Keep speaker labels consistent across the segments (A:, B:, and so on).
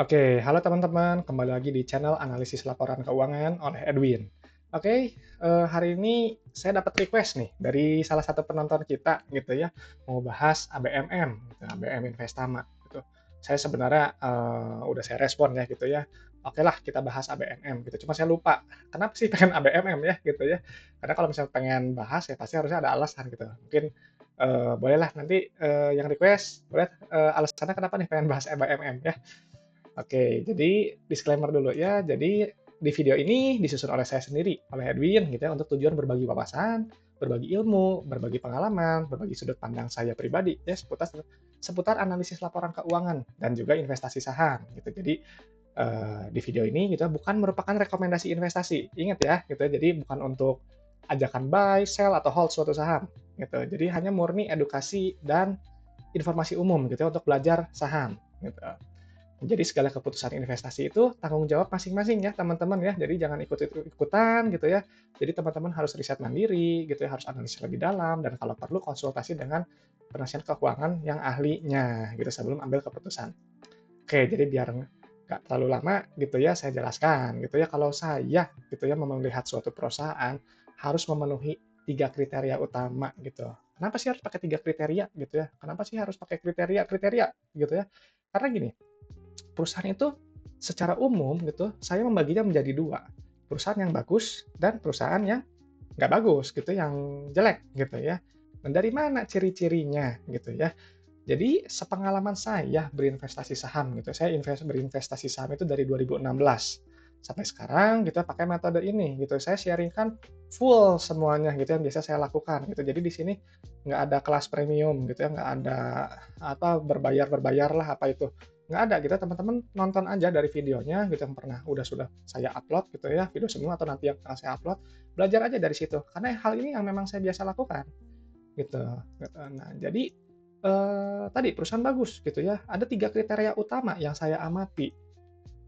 A: Oke, halo teman-teman, kembali lagi di channel analisis laporan keuangan oleh Edwin. Oke, hari ini saya dapat request nih dari salah satu penonton kita gitu ya, mau bahas ABMM gitu, ABM Investama gitu. Saya sebenarnya, udah saya respon ya gitu ya, oke lah kita bahas ABMM gitu, cuma saya lupa, kenapa sih pengen ABMM ya gitu ya. Karena kalau misalnya pengen bahas ya pasti harusnya ada alasan gitu. Mungkin, bolehlah nanti, yang request boleh, alasannya kenapa nih pengen bahas ABMM ya. Oke, jadi disclaimer dulu ya. Jadi di video ini disusun oleh saya sendiri, oleh Edwin gitu ya, untuk tujuan berbagi wawasan, berbagi ilmu, berbagi pengalaman, berbagi sudut pandang saya pribadi ya seputar seputar analisis laporan keuangan dan juga investasi saham gitu. Jadi di video ini gitu ya, bukan merupakan rekomendasi investasi. Ingat ya gitu ya. Jadi bukan untuk ajakan buy, sell atau hold suatu saham gitu. Jadi hanya murni edukasi dan informasi umum gitu ya untuk belajar saham gitu. Jadi segala keputusan investasi itu tanggung jawab masing-masing ya teman-teman ya. Jadi jangan ikut-ikutan gitu ya. Jadi teman-teman harus riset mandiri gitu ya, harus analisis lebih dalam dan kalau perlu konsultasi dengan penasihat keuangan yang ahlinya gitu sebelum ambil keputusan. Oke, jadi biar nggak terlalu lama gitu ya, saya jelaskan gitu ya. Kalau saya gitu ya melihat suatu perusahaan harus memenuhi 3 kriteria utama gitu. Kenapa sih harus pakai 3 kriteria gitu ya? Kenapa sih harus pakai kriteria-kriteria gitu ya? Karena gini, perusahaan itu secara umum gitu, saya membaginya menjadi 2, perusahaan yang bagus dan perusahaan yang nggak bagus gitu, yang jelek gitu ya. Dan dari mana ciri-cirinya gitu ya. Jadi sepengalaman saya berinvestasi saham gitu, saya berinvestasi saham itu dari 2016 sampai sekarang gitu pakai metode ini gitu. Saya sharing-kan full semuanya gitu yang biasa saya lakukan gitu. Jadi di sini nggak ada kelas premium gitu ya, nggak ada apa berbayar lah apa itu, nggak ada gitu. Teman-teman nonton aja dari videonya gitu yang pernah sudah saya upload gitu ya, video semua atau nanti yang akan saya upload, belajar aja dari situ. Karena hal ini yang memang saya biasa lakukan gitu. Nah jadi tadi perusahaan bagus gitu ya, ada 3 kriteria utama yang saya amati.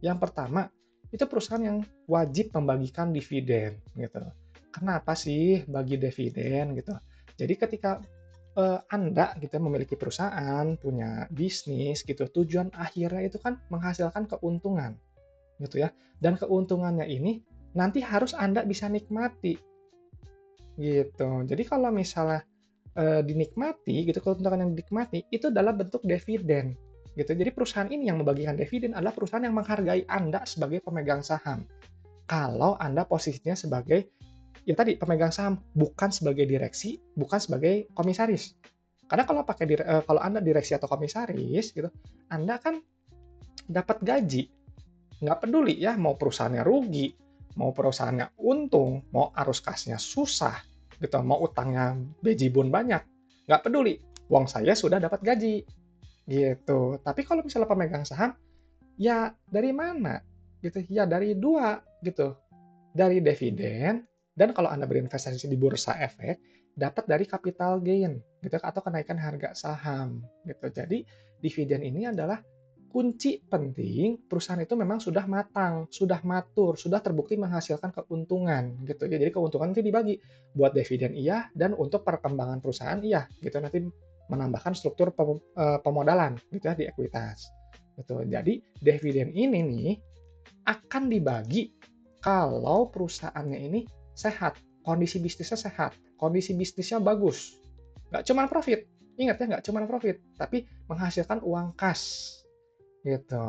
A: Yang pertama, itu perusahaan yang wajib membagikan dividen gitu. Kenapa sih bagi dividen gitu? Jadi ketika, Anda gitu ya memiliki perusahaan, punya bisnis gitu, tujuan akhirnya itu kan menghasilkan keuntungan gitu ya, dan keuntungannya ini nanti harus Anda bisa nikmati gitu. Jadi kalau misalnya dinikmati gitu, keuntungan yang dinikmati itu adalah bentuk dividen, gitu. Jadi perusahaan ini yang membagikan dividen adalah perusahaan yang menghargai Anda sebagai pemegang saham. Kalau Anda posisinya sebagai, ya tadi pemegang saham, bukan sebagai direksi, bukan sebagai komisaris. Karena kalau Anda direksi atau komisaris gitu, Anda kan dapat gaji, nggak peduli ya mau perusahaannya rugi, mau perusahaannya untung, mau arus kasnya susah, gitu, mau utangnya bejibun banyak, nggak peduli, uang saya sudah dapat gaji, gitu. Tapi kalau misalnya pemegang saham, ya dari mana? Gitu, ya dari 2 gitu, dari dividen dan kalau Anda berinvestasi di bursa efek, dapat dari capital gain gitu atau kenaikan harga saham gitu. Jadi dividen ini adalah kunci penting perusahaan itu memang sudah matang, sudah matur, sudah terbukti menghasilkan keuntungan gitu ya. Jadi keuntungan nanti dibagi buat dividen iya dan untuk perkembangan perusahaan iya gitu. Nanti menambahkan struktur pemodalan gitu ya di ekuitas. Gitu. Jadi dividen ini nih akan dibagi kalau perusahaannya ini sehat, kondisi bisnisnya sehat, kondisi bisnisnya bagus. Nggak cuma profit, ingat ya nggak cuma profit, tapi menghasilkan uang kas, gitu.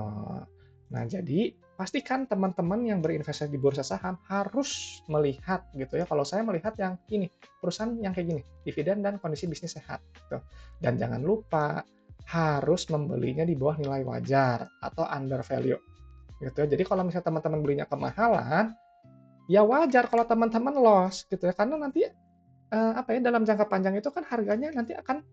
A: Nah jadi pastikan teman-teman yang berinvestasi di bursa saham harus melihat gitu ya, kalau saya melihat yang ini, perusahaan yang kayak gini, dividen dan kondisi bisnis sehat, gitu. Dan jangan lupa harus membelinya di bawah nilai wajar atau under value gitu ya. Jadi kalau misalnya teman-teman belinya kemahalan, ya wajar kalau teman-teman loss gitu ya. Karena nanti, apa ya, dalam jangka panjang itu kan harganya nanti akan,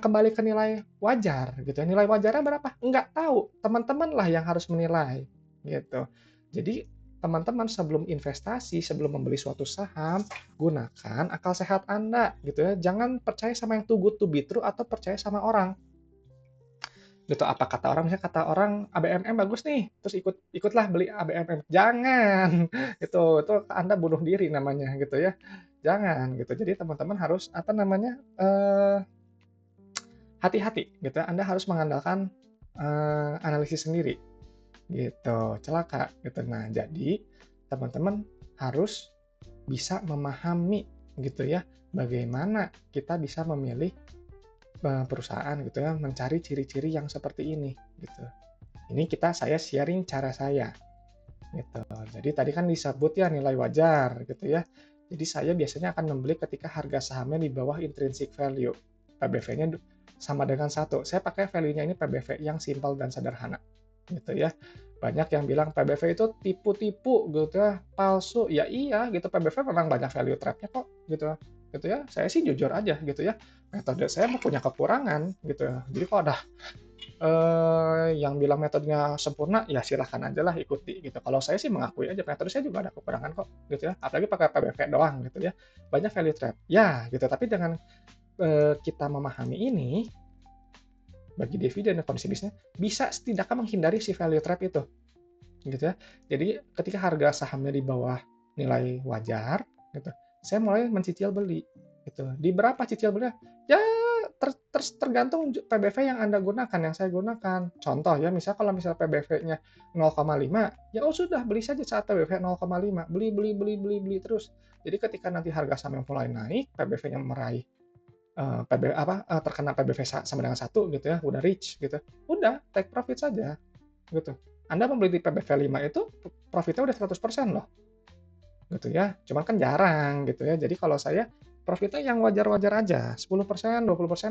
A: kembali ke nilai wajar gitu ya. Nilai wajarnya berapa? Enggak tahu, teman-teman lah yang harus menilai gitu. Jadi teman-teman sebelum investasi, sebelum membeli suatu saham, gunakan akal sehat Anda gitu ya. Jangan percaya sama yang too good to be true atau percaya sama orang. Gitu, apa kata orang, misalnya kata orang ABMM bagus nih, terus ikutlah beli ABMM. Jangan, itu Anda bunuh diri namanya gitu ya. Jangan gitu. Jadi teman-teman harus apa namanya, hati-hati gitu ya. Anda harus mengandalkan, analisis sendiri gitu, celaka gitu. Nah, jadi teman-teman harus bisa memahami gitu ya, bagaimana kita bisa memilih perusahaan gitu ya, mencari ciri-ciri yang seperti ini gitu. Ini saya sharing cara saya gitu. Jadi tadi kan disebut ya nilai wajar gitu ya. Jadi saya biasanya akan membeli ketika harga sahamnya di bawah intrinsic value. PBV-nya sama dengan satu. Saya pakai value-nya ini PBV yang simple dan sederhana gitu ya. Banyak yang bilang PBV itu tipu-tipu gitu ya, palsu. Ya iya gitu, PBV memang banyak value trap-nya kok gitu. Gitu ya. Saya sih jujur aja gitu ya. Metode saya punya kekurangan gitu ya. Jadi kalau ada yang bilang metodenya sempurna, ya silahkan aja lah ikuti gitu. Kalau saya sih mengakui aja metode saya juga ada kekurangan kok gitu ya, apalagi pakai PBV doang gitu ya, banyak value trap. Ya gitu, tapi dengan, kita memahami ini, bagi dividen dan kondisi bisnis, bisa setidaknya menghindari si value trap itu, gitu ya. Jadi ketika harga sahamnya di bawah nilai wajar gitu, saya mulai mencicil beli gitu. Di berapa cicil belinya? Ya tergantung PBV yang Anda gunakan, yang saya gunakan. Contoh ya, misal kalau misal PBV-nya 0,5, ya oh sudah beli saja saat PBV 0,5, beli beli beli beli beli terus. Jadi ketika nanti harga saham yang mulai naik, PBV-nya meraih terkena PBV sama dengan satu gitu ya, udah reach gitu. Udah take profit saja gitu. Anda membeli di PBV 5 itu profitnya udah 100% loh gitu ya. Cuman kan jarang gitu ya. Jadi kalau saya profitnya yang wajar-wajar aja, 10%, 20%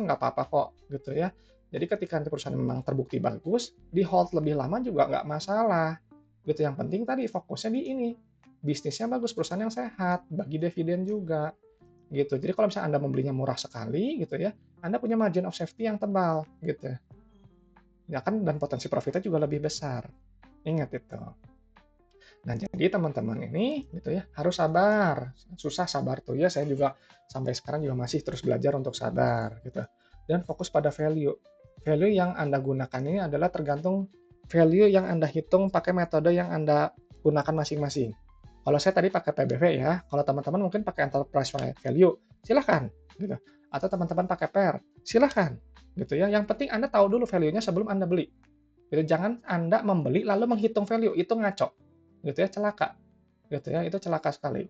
A: nggak apa-apa kok gitu ya. Jadi ketika nanti perusahaan memang terbukti bagus, di hold lebih lama juga nggak masalah. Gitu. Yang penting tadi fokusnya di ini. Bisnisnya bagus, perusahaan yang sehat, bagi dividen juga. Gitu. Jadi kalau misalnya Anda membelinya murah sekali gitu ya, Anda punya margin of safety yang tebal gitu. Ya kan, dan potensi profitnya juga lebih besar. Ingat itu. Nah, jadi teman-teman ini gitu ya, harus sabar. Susah sabar tuh ya, saya juga sampai sekarang juga masih terus belajar untuk sabar gitu. Dan fokus pada value. Value yang Anda gunakan ini adalah tergantung value yang Anda hitung pakai metode yang Anda gunakan masing-masing. Kalau saya tadi pakai PBV ya, kalau teman-teman mungkin pakai enterprise value, silahkan gitu. Atau teman-teman pakai PER, silahkan gitu ya. Yang penting Anda tahu dulu value-nya sebelum Anda beli. Gitu. Jangan Anda membeli lalu menghitung value, itu ngaco gitu ya, celaka gitu ya, itu celaka sekali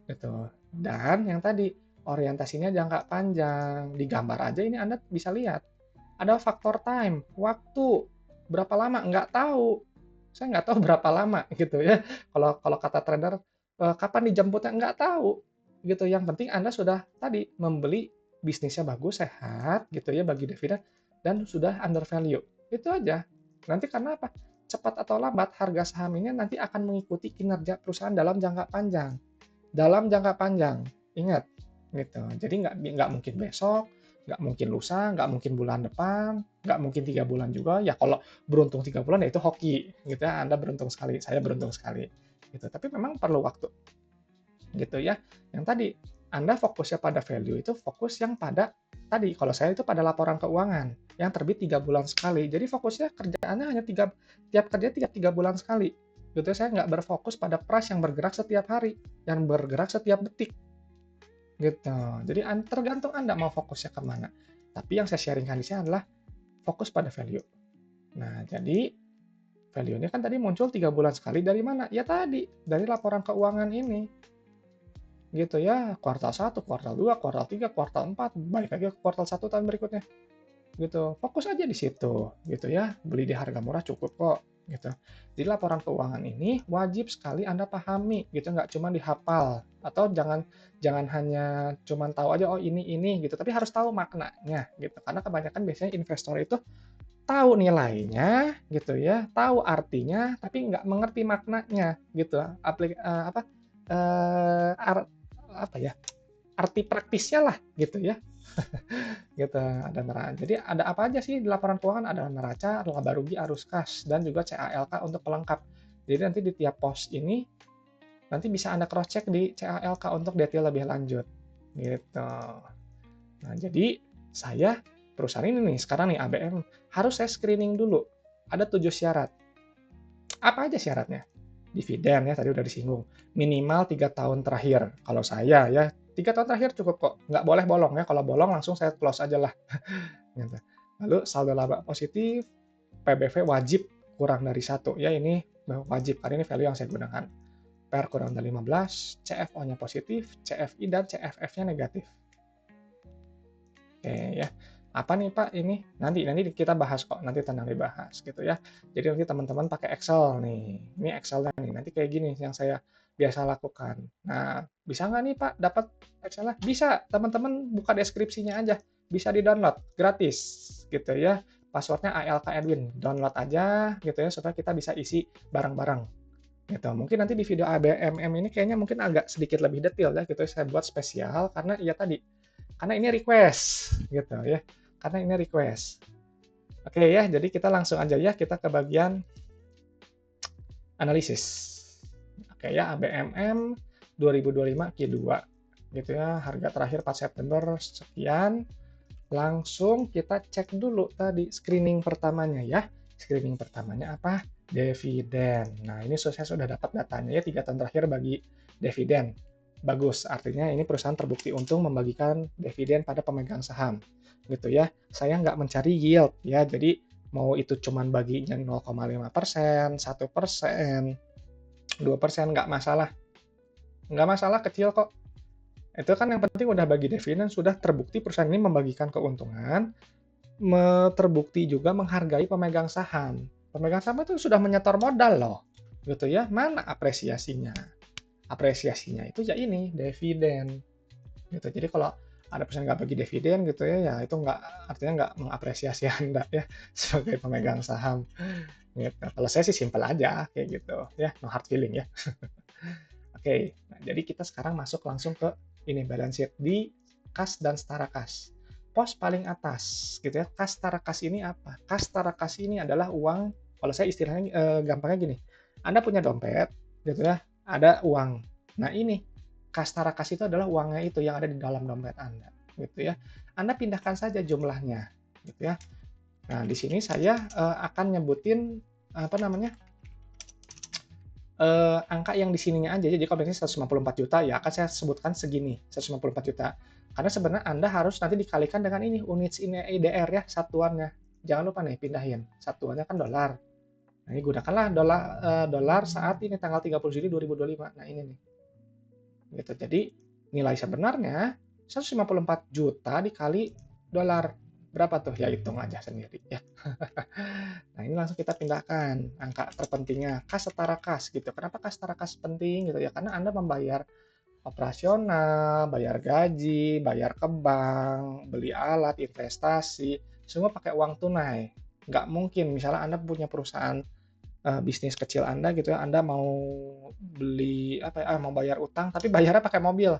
A: gitu. Dan yang tadi orientasinya jangka panjang, di gambar aja ini Anda bisa lihat ada faktor time, waktu berapa lama nggak tahu, saya nggak tahu berapa lama gitu ya, kalau kalau kata trader kapan dijemputnya nggak tahu gitu. Yang penting Anda sudah tadi membeli, bisnisnya bagus, sehat gitu ya, bagi dividen, dan sudah under value, itu aja. Nanti karena apa, cepat atau lambat harga saham ini nanti akan mengikuti kinerja perusahaan dalam jangka panjang. Dalam jangka panjang, ingat gitu. Jadi nggak mungkin besok, nggak mungkin lusa, nggak mungkin bulan depan, nggak mungkin 3 bulan juga. Ya kalau beruntung 3 bulan ya itu hoki gitu ya. Anda beruntung sekali, saya beruntung sekali gitu. Tapi memang perlu waktu gitu ya. Yang tadi Anda fokusnya pada value itu fokus yang pada tadi, kalau saya itu pada laporan keuangan yang terbit 3 bulan sekali. Jadi fokusnya kerjaannya hanya tiap kerja 3 bulan sekali. Gitu ya, saya nggak berfokus pada price yang bergerak setiap hari, yang bergerak setiap detik. Gitu. Jadi tergantung Anda mau fokusnya kemana. Tapi yang saya sharingkan di sini adalah fokus pada value. Nah, jadi value-nya kan tadi muncul 3 bulan sekali dari mana? Ya tadi, dari laporan keuangan ini. Gitu ya, kuartal 1, kuartal 2, kuartal 3, kuartal 4, balik lagi ke kuartal 1 tahun berikutnya. Gitu. Fokus aja di situ, gitu ya. Beli di harga murah cukup kok, gitu. Jadi laporan keuangan ini wajib sekali Anda pahami, gitu. Nggak cuma dihafal, atau jangan jangan hanya cuman tahu aja, oh ini, gitu. Tapi harus tahu maknanya, gitu. Karena kebanyakan biasanya investor itu tahu nilainya, gitu ya, tahu artinya, tapi nggak mengerti maknanya, gitu. Apa, apa ya, arti praktisnya lah, gitu ya. Gitu, ada jadi ada apa aja sih di laporan keuangan, ada neraca, laba rugi, arus kas, dan juga CALK untuk pelengkap. Jadi nanti di tiap pos ini, nanti bisa Anda cross check di CALK untuk detail lebih lanjut, gitu. Nah, jadi saya perusahaan ini nih, sekarang nih ABM, harus saya screening dulu. Ada 7 syarat. Apa aja syaratnya? Dividen ya, tadi udah disinggung. Minimal 3 tahun terakhir. Kalau saya ya, 3 tahun terakhir cukup kok. Nggak boleh bolong ya, kalau bolong langsung saya close aja lah. Gitu. Lalu saldo laba positif, PBV wajib kurang dari 1 ya, ini wajib karena ini value yang saya gunakan. PR kurang dari 15, CFO-nya positif, CFI dan CFF-nya negatif. Oke ya. Apa nih Pak ini? Nanti kita bahas kok, nanti tenang dibahas gitu ya. Jadi nanti teman-teman pakai Excel nih. Ini Excel-nya nih. Nanti kayak gini yang saya biasa lakukan. Nah, bisa nggak nih Pak dapat Excel-nya? Bisa, teman-teman buka deskripsinya aja. Bisa di-download gratis gitu ya. Passwordnya ALK Edwin. Download aja gitu ya supaya kita bisa isi bareng-bareng gitu. Mungkin nanti di video ABMM ini kayaknya mungkin agak sedikit lebih detail ya gitu. Saya buat spesial karena ya tadi karena ini request gitu ya. Karena ini request. Oke ya, jadi kita langsung aja ya kita ke bagian analisis. Oke ya, ABMM 2025 Q2 gitu ya. Harga terakhir 4 September sekian. Langsung kita cek dulu tadi screening pertamanya ya. Screening pertamanya apa? Dividen. Nah, ini saya sudah dapat datanya ya 3 tahun terakhir bagi dividen. Bagus, artinya ini perusahaan terbukti untung membagikan dividen pada pemegang saham. Gitu ya. Saya nggak mencari yield ya, jadi mau itu cuman baginya 0,5%, 1%, 2% nggak masalah. Nggak masalah, kecil kok. Itu kan yang penting udah bagi dividen, sudah terbukti perusahaan ini membagikan keuntungan, terbukti juga menghargai pemegang saham. Pemegang saham itu sudah menyetor modal loh, gitu ya. Mana apresiasinya? Apresiasinya itu ya ini, dividen. Gitu. Jadi kalau ada perusahaan nggak bagi dividen gitu ya, ya itu nggak artinya nggak mengapresiasi Anda ya sebagai pemegang saham. Gitu. Kalau saya sih simpel aja kayak gitu ya, no hard feeling ya. Oke, nah jadi kita sekarang masuk langsung ke ini balance sheet di kas dan setara kas. Pos paling atas gitu ya. Kas setara kas ini apa? Kas setara kas ini adalah uang, kalau saya istilahnya gampangnya gini. Anda punya dompet gitu ya, ada uang. Nah, ini kas setara kas itu adalah uangnya itu yang ada di dalam dompet Anda gitu ya. Anda pindahkan saja jumlahnya gitu ya. Nah, di sini saya akan nyebutin apa namanya? Angka yang di sininya aja. Jadi kalau misalnya 154 juta, ya akan saya sebutkan segini, 154 juta. Karena sebenarnya Anda harus nanti dikalikan dengan ini, units ini IDR ya, satuannya. Jangan lupa nih, pindahin. Satuannya kan dolar. Nah, ini gunakanlah dolar saat ini tanggal 30 Juli 2025. Nah, ini nih. Gitu. Jadi, nilai sebenarnya 154 juta dikali dolar. Berapa tuh? Ya hitung aja sendiri ya. Nah, ini langsung kita pindahkan angka terpentingnya kas setara kas gitu. Kenapa kas setara kas penting gitu ya? Karena Anda membayar operasional, bayar gaji, bayar ke bank, beli alat, investasi, semua pakai uang tunai. Nggak mungkin misalnya Anda punya perusahaan bisnis kecil Anda gitu ya, Anda mau beli apa ya, mau bayar utang tapi bayarnya pakai mobil.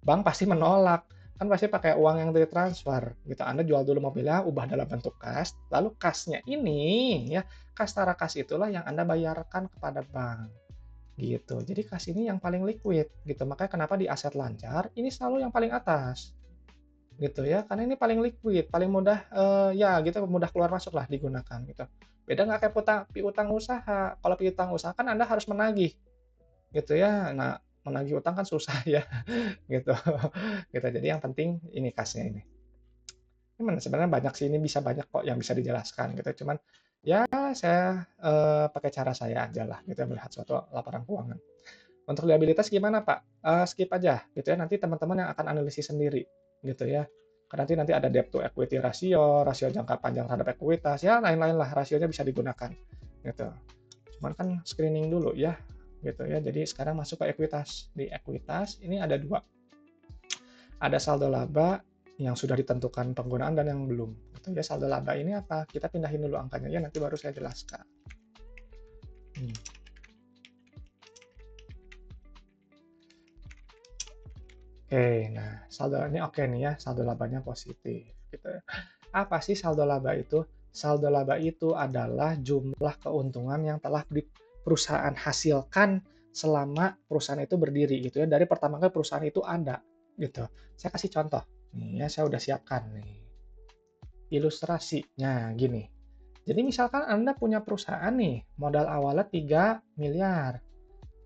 A: Bank pasti menolak. Kan pasti pakai uang yang ditransfer gitu. Anda jual dulu mobilnya, ubah dalam bentuk kas, lalu kasnya ini ya, kas setara kas itulah yang Anda bayarkan kepada bank. Gitu. Jadi kas ini yang paling liquid gitu. Makanya kenapa di aset lancar ini selalu yang paling atas. Gitu ya. Karena ini paling liquid, paling mudah ya gitu mudah keluar masuk lah digunakan gitu. Beda nggak kayak piutang usaha. Kalau piutang usaha kan Anda harus menagih gitu ya. Nah, menagih utang kan susah ya gitu. Gitu. Jadi yang penting ini kasnya ini. Cuman sebenarnya banyak sih ini bisa banyak kok yang bisa dijelaskan gitu. Cuman ya saya pakai cara saya aja lah gitu ya melihat suatu laporan keuangan. Untuk liabilitas gimana Pak? Skip aja gitu ya, nanti teman-teman yang akan analisis sendiri gitu ya. Karena nanti ada debt to equity rasio, rasio jangka panjang terhadap ekuitas, ya lain-lain lah rasionya bisa digunakan gitu. Cuman kan screening dulu ya gitu ya. Jadi sekarang masuk ke ekuitas. Di ekuitas ini ada dua. Ada saldo laba yang sudah ditentukan penggunaan dan yang belum. Gitu ya, saldo laba ini apa? Kita pindahin dulu angkanya ya, nanti baru saya jelaskan. Oke, nah saldo ini oke nih ya, saldo labanya positif gitu ya. Apa sih saldo laba itu? Saldo laba itu adalah jumlah keuntungan yang telah perusahaan hasilkan selama perusahaan itu berdiri gitu ya. Dari pertama kali perusahaan itu ada gitu. Saya kasih contoh. Nih ya, saya udah siapkan nih ilustrasinya gini. Jadi misalkan Anda punya perusahaan nih, modal awalnya 3 miliar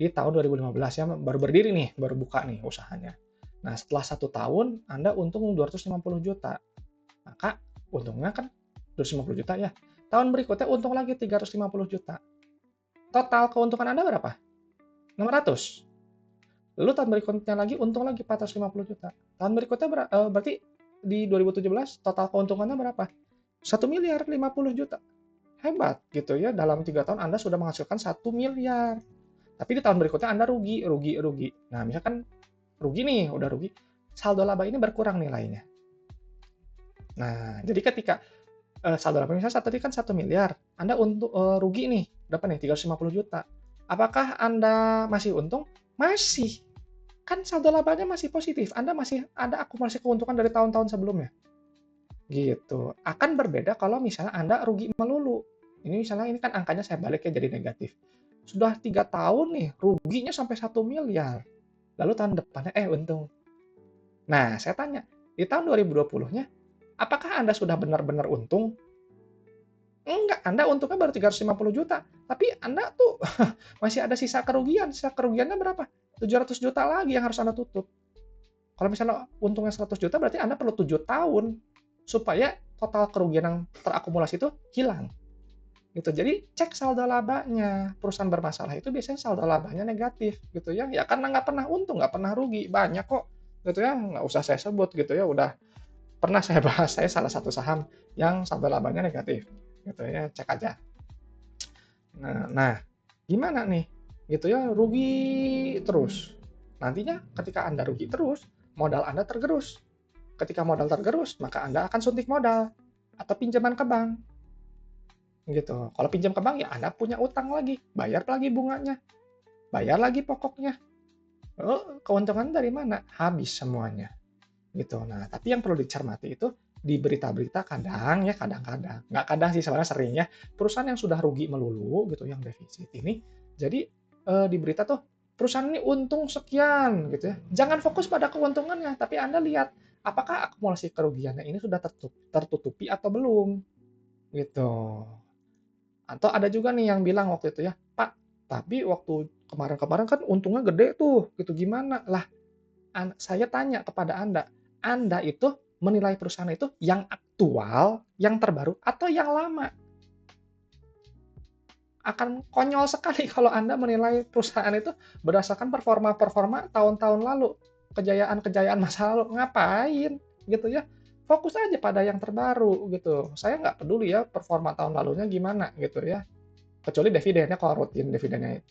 A: di tahun 2015 ya, baru berdiri nih, baru buka nih usahanya. Nah, setelah 1 tahun, Anda untung 250 juta. Maka untungnya kan 250 juta ya. Tahun berikutnya untung lagi 350 juta. Total keuntungan Anda berapa? 600. Lalu tahun berikutnya lagi untung lagi 450 juta. Tahun berikutnya berarti di 2017 total keuntungannya berapa? 1 miliar 50 juta. Hebat gitu ya, dalam 3 tahun Anda sudah menghasilkan 1 miliar. Tapi di tahun berikutnya Anda rugi, rugi, rugi. Nah, misalkan rugi nih, udah rugi, saldo laba ini berkurang nilainya. Nah, jadi ketika saldo laba misalnya tadi kan 1 miliar, Anda untuk rugi nih, berapa nih? 350 juta. Apakah Anda masih untung? Masih. Kan saldo labanya masih positif, Anda masih ada akumulasi keuntungan dari tahun-tahun sebelumnya. Gitu. Akan berbeda kalau misalnya Anda rugi melulu. Ini misalnya ini kan angkanya saya balik ya jadi negatif. Sudah 3 tahun nih, ruginya sampai 1 miliar. Lalu tahun depannya untung. Nah, saya tanya, di tahun 2020-nya, apakah Anda sudah benar-benar untung? Enggak, Anda untungnya baru 350 juta. Tapi Anda tuh masih ada sisa kerugian. Sisa kerugiannya berapa? 700 juta lagi yang harus Anda tutup. Kalau misalnya untungnya 100 juta, berarti Anda perlu 7 tahun supaya total kerugian yang terakumulasi itu hilang. Gitu. Jadi cek saldo labanya. Perusahaan bermasalah itu biasanya saldo labanya negatif gitu ya. Ya karena nggak pernah untung, nggak pernah rugi. Banyak kok gitu ya. Nggak usah saya sebut gitu ya. Udah pernah saya bahas, saya salah satu saham yang saldo labanya negatif. Gitu ya, cek aja. Nah, gimana nih? Gitu ya, rugi terus. Nantinya ketika Anda rugi terus, modal Anda tergerus. Ketika modal tergerus, maka Anda akan suntik modal atau pinjaman ke bank. Gitu. Kalau pinjam ke bank ya Anda punya utang lagi, bayar lagi bunganya, bayar lagi pokoknya. Keuntungan dari mana? Habis semuanya. Gitu. Nah, tapi yang perlu dicermati itu di berita-berita kadang ya kadang-kadang, nggak kadang sih sebenarnya sering ya, perusahaan yang sudah rugi melulu gitu yang defisit ini, jadi di berita tuh perusahaan ini untung sekian gitu ya. Jangan fokus pada keuntungannya, tapi Anda lihat apakah akumulasi kerugiannya ini sudah tertutupi atau belum gitu. Atau ada juga nih yang bilang waktu itu ya, "Pak, tapi waktu kemarin-kemarin kan untungnya gede tuh, gitu gimana?" Lah, saya tanya kepada Anda, Anda itu menilai perusahaan itu yang aktual, yang terbaru, atau yang lama? Akan konyol sekali kalau Anda menilai perusahaan itu berdasarkan performa-performa tahun-tahun lalu, kejayaan-kejayaan masa lalu. Ngapain? Gitu ya. Fokus aja pada yang terbaru gitu. Saya nggak peduli ya performa tahun lalunya gimana gitu ya. Kecuali dividennya kalau rutin dividennya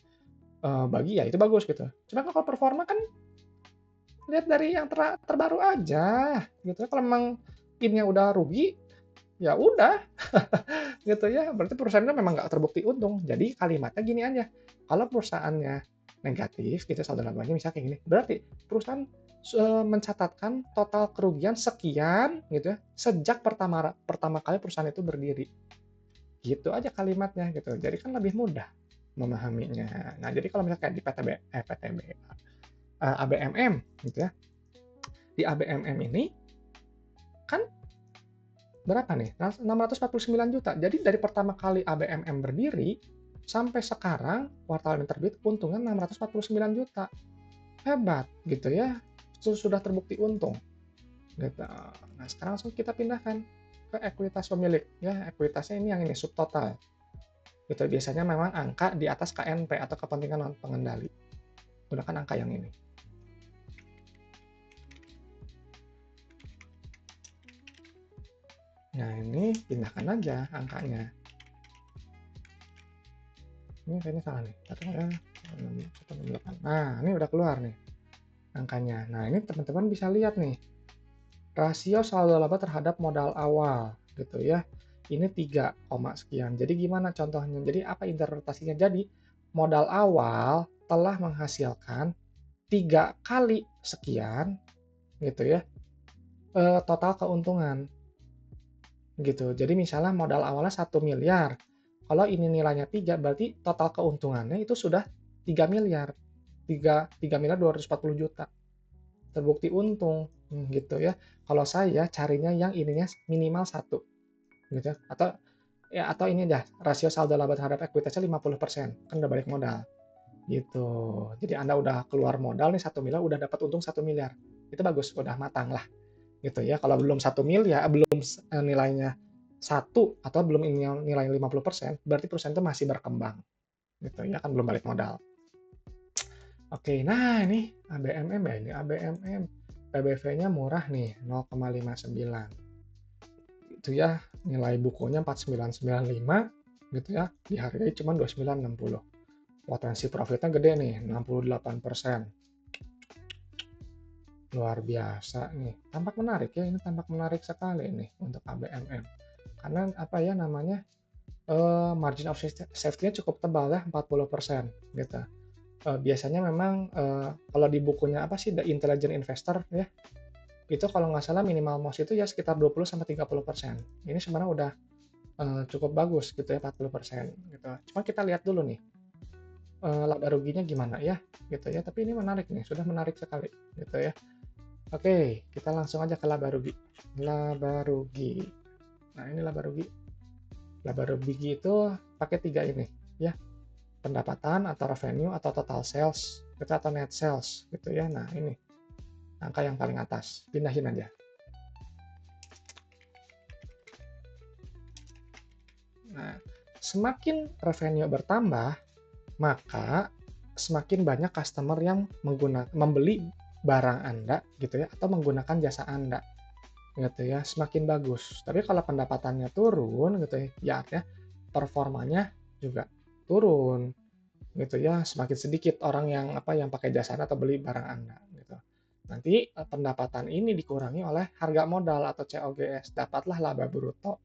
A: bagi ya itu bagus gitu. Cuma kalau performa kan lihat dari yang terbaru aja gitu ya. Kalau memang innya udah rugi, ya udah gitu ya. Berarti perusahaannya memang nggak terbukti untung. Jadi kalimatnya gini aja, kalau perusahaannya negatif gitu saldo labanya misalnya kayak gini, berarti perusahaan mencatatkan total kerugian sekian gitu ya, sejak pertama pertama kali perusahaan itu berdiri. Gitu aja kalimatnya gitu. Jadi kan lebih mudah memahaminya. Nah, jadi kalau misalnya kayak di ABMM gitu ya. Di ABMM ini kan berapa nih? 649 juta. Jadi dari pertama kali ABMM berdiri sampai sekarang kuartal ini terbit untungnya 649 juta. Hebat gitu ya. Sudah terbukti untung. Gitu. Nah, sekarang langsung kita pindahkan ke ekuitas pemilik ya. Ekuitasnya ini yang ini subtotal. Gitu. Biasanya memang angka di atas KNP atau kepentingan non pengendali. Gunakan angka yang ini. Nah, ini pindahkan aja angkanya. Ini kayaknya salah nih. 168. Nah, ini udah keluar nih angkanya. Nah, ini teman-teman bisa lihat nih. Rasio saldo laba terhadap modal awal gitu ya. Ini 3, sekian. Jadi gimana contohnya? Jadi apa interpretasinya? Jadi modal awal telah menghasilkan 3 kali sekian gitu ya. Total keuntungan gitu. Jadi misalnya modal awalnya 1 miliar. Kalau ini nilainya 3, berarti total keuntungannya itu sudah 3 miliar. 3 miliar 240 juta. Terbukti untung gitu ya. Kalau saya carinya yang ininya minimal 1 gitu ya. Atau ini dah rasio saldo laba terhadap ekuitasnya 50%. Kan udah balik modal. Gitu. Jadi Anda udah keluar modal nih 1 miliar udah dapat untung 1 miliar. Itu bagus, udah matang lah gitu ya. Kalau belum 1 miliar, belum nilainya 1 atau belum nilai 50%, berarti perusahaan itu masih berkembang, gitu ya, kan belum balik modal. Oke, nah ini ABMM ya, ini ABMM. PBV-nya murah nih, 0,59. Itu ya, nilai bukunya 4995, gitu ya, dihargai cuma 2960. Potensi profitnya gede nih, 68%. Luar biasa nih. Tampak menarik ya, ini tampak menarik sekali nih untuk ABMM. Karena apa ya namanya, margin of safety-nya cukup tebal ya, 40% gitu. Biasanya memang kalau di bukunya apa sih The Intelligent Investor ya, itu kalau nggak salah minimal MOS itu ya sekitar 20-30%. Ini sebenarnya udah cukup bagus gitu ya, 40% gitu. Cuma kita lihat dulu nih laba ruginya gimana ya gitu ya. Tapi ini menarik nih, sudah menarik sekali gitu ya. Oke, kita langsung aja ke laba rugi. Laba rugi. Nah, ini laba rugi. Laba rugi itu pakai 3 ini ya. Pendapatan atau revenue atau total sales gitu, atau net sales gitu ya. Nah, ini angka yang paling atas, pindahin aja. Nah, semakin revenue bertambah, maka semakin banyak customer yang membeli barang Anda gitu ya, atau menggunakan jasa Anda gitu ya, semakin bagus. Tapi kalau pendapatannya turun gitu ya artinya performanya juga turun gitu ya, semakin sedikit orang yang yang pakai jasa Anda atau beli barang Anda gitu. Nanti pendapatan ini dikurangi oleh harga modal atau COGS, dapatlah laba bruto.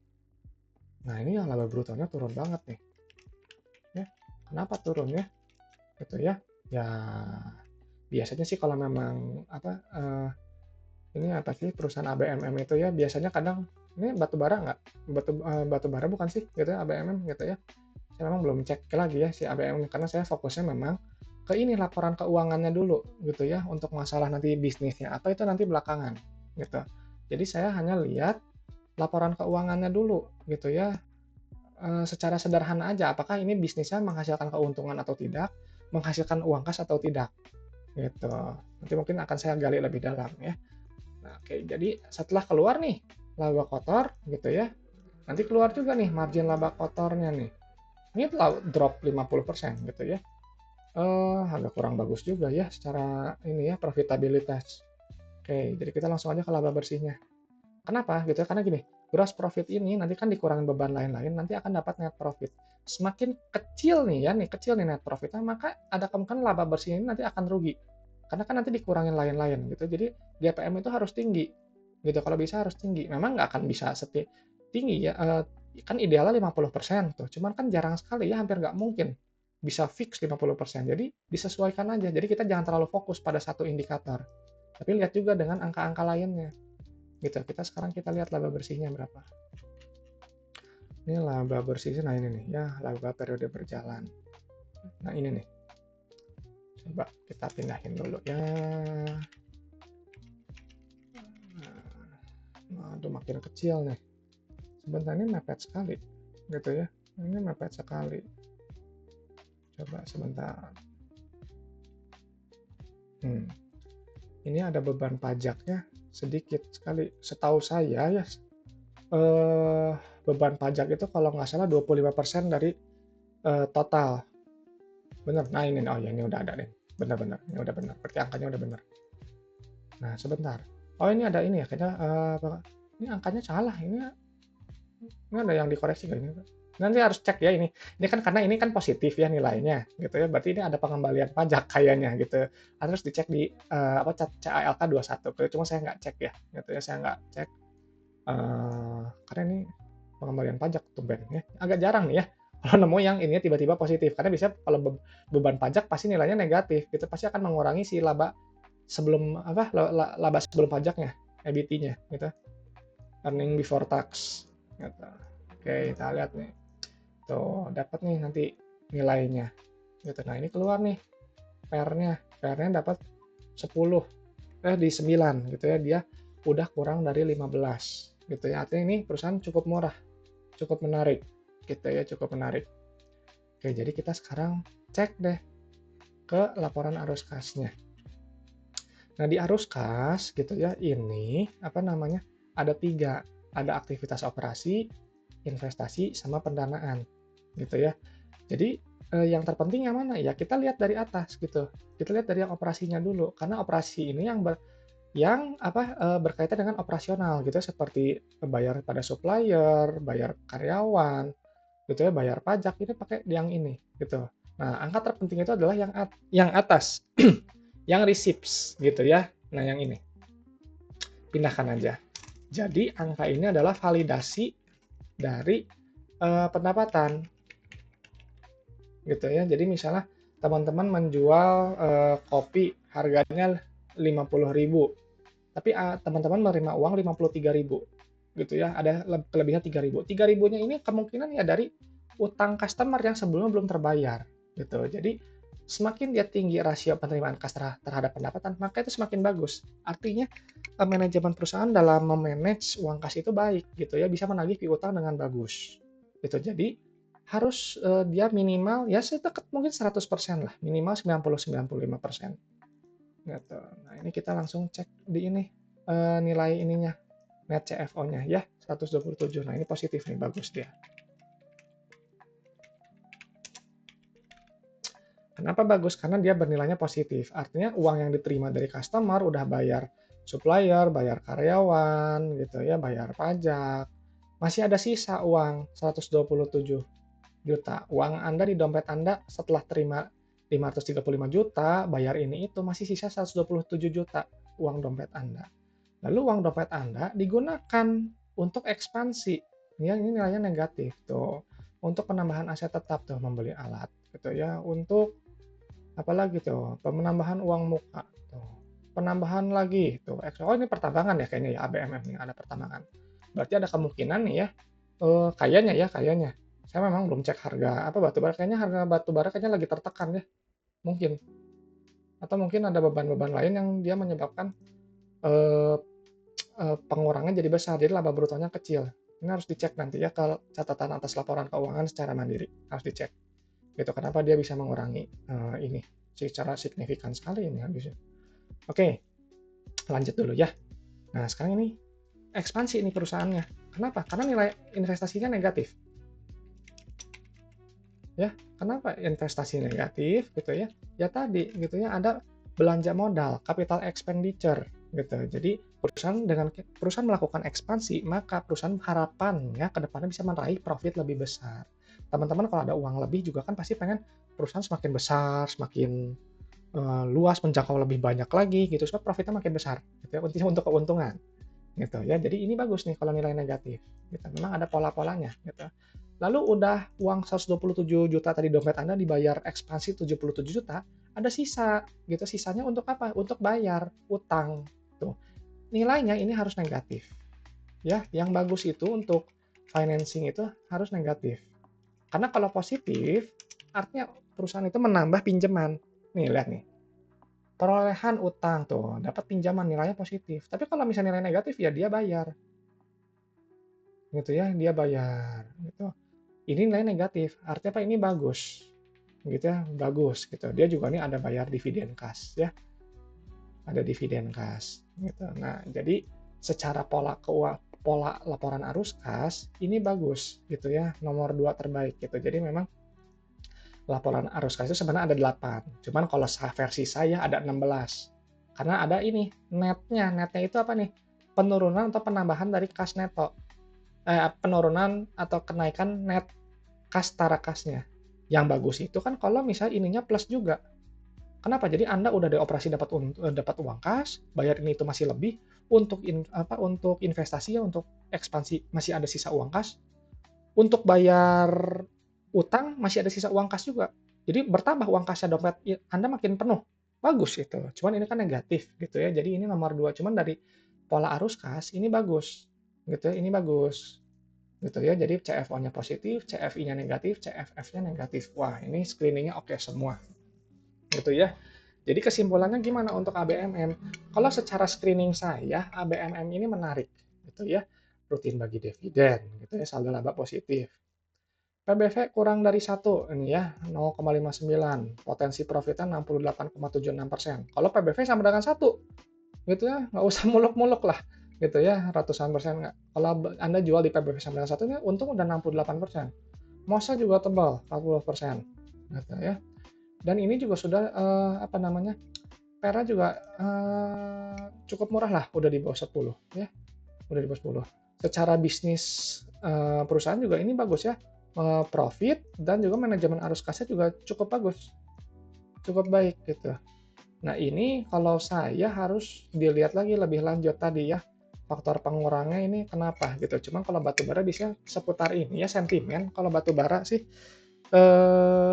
A: Nah, ini yang laba brutonya turun banget nih. Ya, kenapa turun ya? Gitu ya. Ya, biasanya sih kalau memang ini apa sih perusahaan ABMM itu ya biasanya kadang ini batu bara nggak? Batu bara bukan sih gitu ya ABMM gitu ya. Saya memang belum cek lagi ya si ABMM karena saya fokusnya memang ke ini laporan keuangannya dulu gitu ya untuk masalah nanti bisnisnya atau itu nanti belakangan gitu. Jadi saya hanya lihat laporan keuangannya dulu gitu ya. Secara sederhana aja apakah ini bisnisnya menghasilkan keuntungan atau tidak, menghasilkan uang kas atau tidak gitu. Nanti mungkin akan saya gali lebih dalam ya. Nah, oke, jadi setelah keluar nih laba kotor gitu ya, nanti keluar juga nih margin laba kotornya nih. Ini drop 50% gitu ya. Agak kurang bagus juga ya secara ini ya profitabilitas. Oke, jadi kita langsung aja ke laba bersihnya. Kenapa gitu ya? Karena gini, gross profit ini nanti kan dikurangin beban lain-lain, nanti akan dapat net profit. Semakin kecil nih ya, kecil nih net profitnya, maka ada kemungkinan laba bersih ini nanti akan rugi. Karena kan nanti dikurangin lain-lain gitu. Jadi GPM itu harus tinggi gitu. Kalau bisa harus tinggi. Memang nggak akan bisa tinggi ya. Kan idealnya 50% tuh. Cuman kan jarang sekali ya, hampir nggak mungkin bisa fix 50%. Jadi disesuaikan aja. Jadi kita jangan terlalu fokus pada satu indikator. Tapi lihat juga dengan angka-angka lainnya gitu. Kita lihat laba bersihnya berapa. Ini laba bersihnya, nah ini nih ya, laba periode berjalan. Nah ini nih, coba kita pindahin dulu ya. Nah, aduh makin kecil nih. Sebentar, ini mepet sekali gitu ya. Ini mepet sekali. Coba sebentar. Ini ada beban pajaknya sedikit sekali. Setahu saya ya, beban pajak itu kalau nggak salah 25% dari total. Bener. Nah ini, oh ya ini udah ada nih. Benar-benar, ini udah benar. Berarti angkanya udah benar. Nah sebentar. Oh ini ada ini ya, kayaknya ini angkanya salah. Ini ada yang dikoreksi nggak ini? Nanti harus cek ya ini. Ini kan karena ini kan positif ya nilainya, gitu ya. Berarti ini ada pengembalian pajak kayaknya gitu. Harus dicek di CALK 21. Cuma saya nggak cek ya, gitu ya. Saya nggak cek karena ini pengembalian pajak tuh Ben ya. Agak jarang nih ya kalau nemu yang ini tiba-tiba positif. Karena bisa kalau beban pajak pasti nilainya negatif. Itu pasti akan mengurangi si laba sebelum laba sebelum pajaknya, EBIT-nya gitu. Earning before tax gitu. Oke, kita lihat nih. Tuh, dapat nih nanti nilainya. Gitu. Nah, ini keluar nih PR-nya. PR-nya dapat 10. Di 9 gitu ya. Dia udah kurang dari 15 gitu ya. Artinya ini perusahaan cukup murah, cukup menarik gitu ya, cukup menarik. Oke, jadi kita sekarang cek deh ke laporan arus kasnya. Nah, di arus kas gitu ya, ini ada 3. Ada aktivitas operasi, investasi sama pendanaan gitu ya. Jadi yang terpenting yang mana? Ya kita lihat dari atas gitu. Kita lihat dari yang operasinya dulu karena operasi ini berkaitan dengan operasional gitu ya, seperti bayar pada supplier, bayar karyawan, gitu ya, bayar pajak ini pakai yang ini gitu. Nah, angka terpenting itu adalah yang atas, yang receipts gitu ya. Nah, yang ini pindahkan aja. Jadi angka ini adalah validasi dari pendapatan gitu ya. Jadi misalnya teman-teman menjual kopi harganya 50.000, tapi teman-teman menerima uang 53.000 gitu ya. Ada kelebihan 3.000. 3.000-nya ini kemungkinan ya dari utang customer yang sebelumnya belum terbayar gitu. Jadi semakin dia tinggi rasio penerimaan kas terhadap pendapatan, maka itu semakin bagus. Artinya manajemen perusahaan dalam memanage uang kas itu baik gitu ya, bisa menagih piutang dengan bagus. Gitu. Jadi harus dia minimal ya sedekat mungkin 100% lah, minimal 90-95%. Gitu. Nah, ini kita langsung cek di ini nilai ininya, net CFO-nya ya, 127. Nah, ini positif nih, bagus dia. Kenapa bagus? Karena dia bernilainya positif. Artinya uang yang diterima dari customer udah bayar supplier, bayar karyawan, gitu ya, bayar pajak. Masih ada sisa uang 127 juta. Uang Anda di dompet Anda setelah terima 535 juta, bayar ini itu masih sisa 127 juta uang dompet Anda. Lalu uang dompet Anda digunakan untuk ekspansi. Ini nilainya negatif tuh. Untuk penambahan aset tetap tuh, membeli alat gitu ya. Untuk apalagi tuh, penambahan uang muka tuh. Penambahan lagi tuh. Oh, ini pertambangan ya kayaknya ya, ABMM nih ada pertambangan. Berarti ada kemungkinan nih ya, kayaknya. Saya memang belum cek harga apa batubara, kayaknya harga batubara kayaknya lagi tertekan ya, mungkin. Atau mungkin ada beban-beban lain yang dia menyebabkan eh, pengurangan jadi besar, jadi laba brutonya kecil. Ini harus dicek nanti ya ke catatan atas laporan keuangan secara mandiri, harus dicek. Gitu, kenapa dia bisa mengurangi ini secara signifikan sekali ini habisnya. Oke, lanjut dulu ya. Nah, sekarang ini ekspansi ini perusahaannya. Kenapa? Karena nilai investasinya negatif. Ya, kenapa investasi negatif gitu ya? Ya tadi gitu ya, ada belanja modal, capital expenditure gitu. Jadi perusahaan melakukan ekspansi, maka perusahaan harapannya ke depannya bisa meraih profit lebih besar. Teman-teman kalau ada uang lebih juga kan pasti pengen perusahaan semakin besar, semakin luas, menjangkau lebih banyak lagi gitu supaya profitnya makin besar gitu ya, intinya untuk keuntungan gitu ya. Jadi ini bagus nih kalau nilai negatif gitu. Memang ada pola-polanya gitu. Lalu udah uang 127 juta tadi dompet Anda dibayar ekspansi 77 juta, ada sisa gitu. Sisanya untuk apa? Untuk bayar utang. Tuh. Nilainya ini harus negatif. Ya, yang bagus itu untuk financing itu harus negatif. Karena kalau positif, artinya perusahaan itu menambah pinjaman. Nih, lihat nih. Perolehan utang tuh, dapat pinjaman nilainya positif. Tapi kalau misalnya nilai negatif ya dia bayar. Gitu ya, dia bayar gitu. Ini nilai negatif, artinya apa? Ini bagus, gitu ya, bagus gitu. Dia juga nih ada bayar dividen kas ya, ada dividen kas gitu. Nah, jadi secara pola laporan arus kas ini bagus gitu ya, nomor 2 terbaik gitu. Jadi memang laporan arus kas itu sebenarnya ada 8, cuman kalau versi saya ada 16. Karena ada ini netnya itu apa nih? Penurunan atau penambahan dari kas neto. Penurunan atau kenaikan net kas tarakasnya. Yang bagus itu kan kalau misalnya ininya plus juga. Kenapa? Jadi Anda udah ada operasi dapat uang kas, bayar ini itu masih lebih, untuk investasi ya, untuk ekspansi masih ada sisa uang kas, untuk bayar utang masih ada sisa uang kas juga. Jadi bertambah uang kasnya dompet Anda makin penuh. Bagus itu. Cuman ini kan negatif gitu ya. Jadi ini nomor 2. Cuman dari pola arus kas ini bagus. Gitu ya. Ini bagus gitu ya. Jadi CFO-nya positif, CFI-nya negatif, CFF-nya negatif. Wah, ini screening-nya oke semua. Gitu ya. Jadi kesimpulannya gimana untuk ABMM? Kalau secara screening saya, ABMM ini menarik gitu ya. Rutin bagi dividen gitu ya, saldo laba positif. PBV kurang dari 1 ini ya, 0,59. Potensi profitnya 68,76%. Kalau PBV sama dengan 1 gitu ya, nggak usah muluk-muluk lah. gitu ya, ratusan persen nggak. Kalau Anda jual di PBV91 ini untung udah 68%. MOSA juga tebal, 40%, gitu ya. Dan ini juga sudah, apa namanya, Pera juga, cukup murah lah, udah di bawah 10 ya, udah di bawah 10. Secara bisnis, perusahaan juga ini bagus ya, profit dan juga manajemen arus kasnya juga cukup bagus, cukup baik gitu. Nah ini kalau saya harus dilihat lagi lebih lanjut tadi ya, faktor pengurangnya ini kenapa gitu. Cuman kalau batubara bisa seputar ini ya, sentimen kalau batubara sih.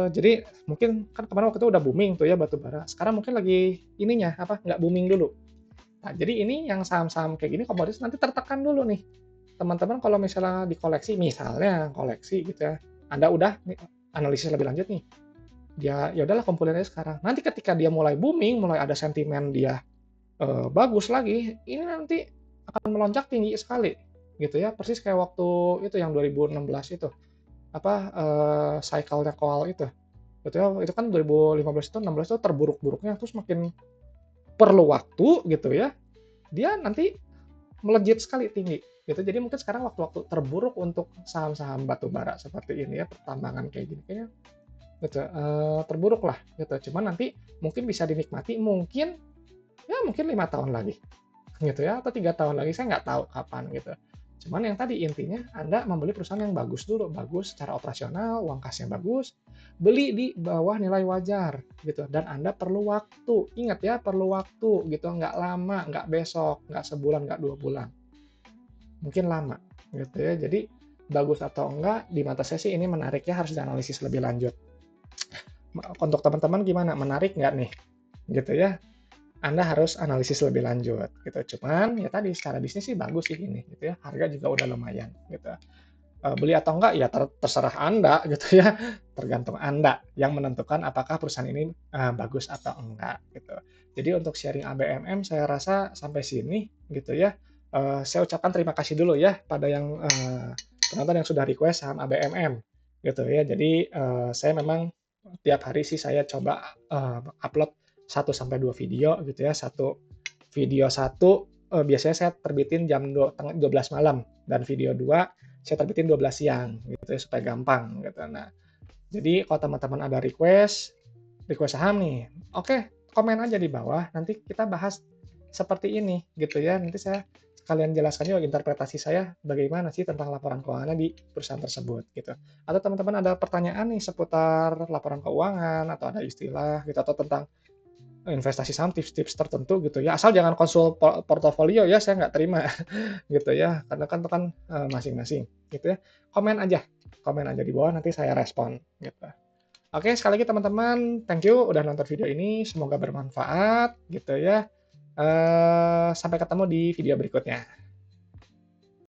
A: Jadi mungkin kan kemarin waktu itu udah booming tuh ya batubara, sekarang mungkin lagi ininya, apa, nggak booming dulu. Nah, jadi ini yang saham-saham kayak gini komoditas nanti tertekan dulu nih. Teman-teman kalau misalnya dikoleksi, misalnya koleksi gitu ya, Anda udah nih analisis lebih lanjut nih, dia ya udahlah kumpulin aja sekarang. Nanti ketika dia mulai booming, mulai ada sentimen dia bagus lagi, ini nanti akan melonjak tinggi sekali gitu ya. Persis kayak waktu itu yang 2016 itu, apa, cycle-nya Coal itu. Gitu ya, itu kan 2015 itu 16 itu terburuk-buruknya, terus makin perlu waktu gitu ya, dia nanti melejit sekali tinggi gitu. Jadi mungkin sekarang waktu-waktu terburuk untuk saham-saham batubara seperti ini ya, pertambangan kayak gini kayaknya gitu, terburuk lah gitu. Cuman nanti mungkin bisa dinikmati mungkin, ya mungkin 5 tahun lagi gitu ya, atau 3 tahun lagi, saya nggak tahu kapan gitu. Cuman yang tadi intinya Anda membeli perusahaan yang bagus dulu, bagus secara operasional, uang kasnya bagus, beli di bawah nilai wajar gitu, dan Anda perlu waktu. Ingat ya, perlu waktu gitu, nggak lama, nggak besok, nggak sebulan, nggak 2 bulan, mungkin lama gitu ya. Jadi bagus atau enggak, di mata saya sih ini menarik ya, harus dianalisis lebih lanjut. Untuk teman-teman gimana, menarik nggak nih? Gitu ya. Anda harus analisis lebih lanjut gitu. Cuman ya tadi secara bisnis sih bagus sih ini gitu ya. Harga juga udah lumayan gitu. Beli atau enggak ya terserah Anda gitu ya. Tergantung Anda yang menentukan apakah perusahaan ini bagus atau enggak gitu. Jadi untuk sharing ABMM saya rasa sampai sini gitu ya. Saya ucapkan terima kasih dulu ya pada yang penonton yang sudah request saham ABMM gitu ya. Jadi saya memang tiap hari sih saya coba upload 1 sampai 2 video gitu ya. Video satu biasanya saya terbitin jam 12 malam, dan video 2 saya terbitin 12 siang gitu ya, supaya gampang gitu. Nah, jadi kalau teman-teman ada request, request saham nih, oke, komen aja di bawah, nanti kita bahas seperti ini gitu ya. Nanti saya sekalian jelaskan juga interpretasi saya bagaimana sih tentang laporan keuangannya di perusahaan tersebut gitu. Atau teman-teman ada pertanyaan nih seputar laporan keuangan, atau ada istilah gitu, atau tentang investasi saham, tips-tips tertentu gitu ya, asal jangan konsul portofolio ya, saya nggak terima gitu ya, karena kan itu kan masing-masing gitu ya. Komen aja di bawah, nanti saya respon gitu. Oke, sekali lagi teman-teman, thank you udah nonton video ini, semoga bermanfaat gitu ya. Sampai ketemu di video berikutnya.